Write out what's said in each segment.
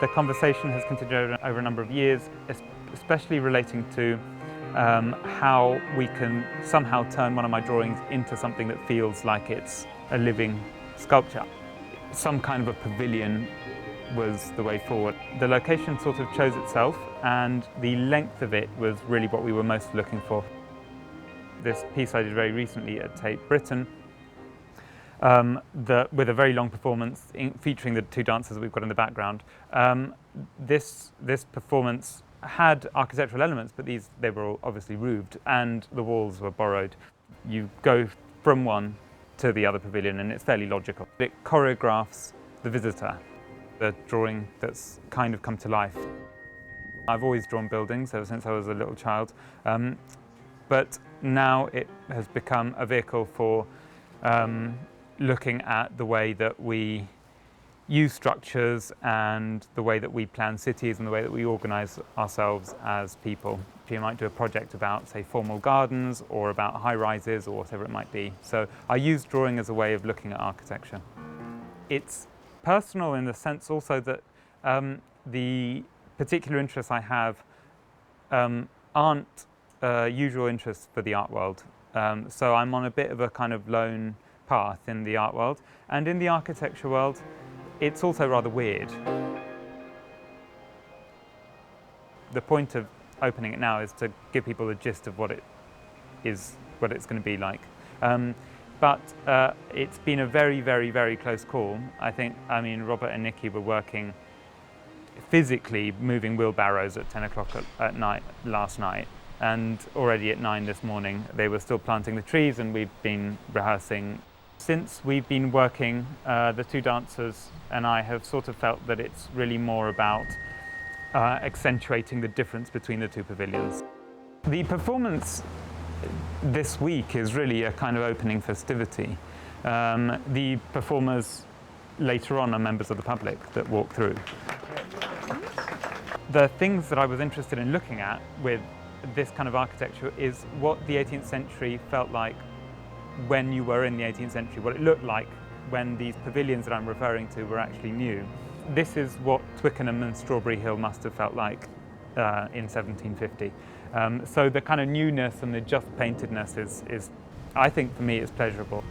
The conversation has continued over a number of years, especially relating to how we can somehow turn one of my drawings into something that feels like it's a living sculpture. Some kind of a pavilion was the way forward. The location sort of chose itself, and the length of it was really what we were most looking for. This piece I did very recently at Tate Britain, with a very long performance featuring the two dancers that we've got in the background. This performance had architectural elements, but they were all obviously roofed, and the walls were borrowed. You go from one to the other pavilion, and it's fairly logical. It choreographs the visitor, the drawing that's kind of come to life. I've always drawn buildings ever since I was a little child, but now it has become a vehicle for looking at the way that we use structures and the way that we plan cities and the way that we organise ourselves as people. You might do a project about, say, formal gardens or about high-rises or whatever it might be. So I use drawing as a way of looking at architecture. It's personal in the sense also that the particular interests I have aren't usual interests for the art world. So I'm on a bit of a kind of lone path in the art world, and in the architecture world it's also rather weird. The point of opening it now is to give people a gist of what it's going to be like. But it's been a very, very, very close call. I mean, Robert and Nikki were working physically moving wheelbarrows at 10 o'clock at night last night, and already at 9 this morning they were still planting the trees, and we've been rehearsing. Since we've been working, the two dancers and I have sort of felt that it's really more about accentuating the difference between the two pavilions. The performance this week is really a kind of opening festivity. The performers later on are members of the public that walk through. The things that I was interested in looking at with this kind of architecture is what the 18th century felt like when you were in the 18th century, what it looked like when these pavilions that I'm referring to were actually new. This is what Twickenham and Strawberry Hill must have felt like in 1750. So the kind of newness and the just paintedness is, I think for me, is pleasurable.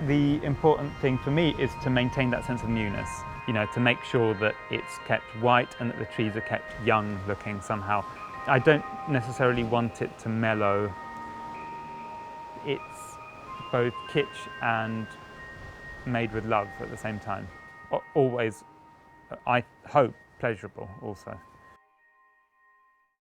The important thing for me is to maintain that sense of newness, you know, to make sure that it's kept white and that the trees are kept young looking somehow. I don't necessarily want it to mellow. It's both kitsch and made with love at the same time. Always, I hope, pleasurable also.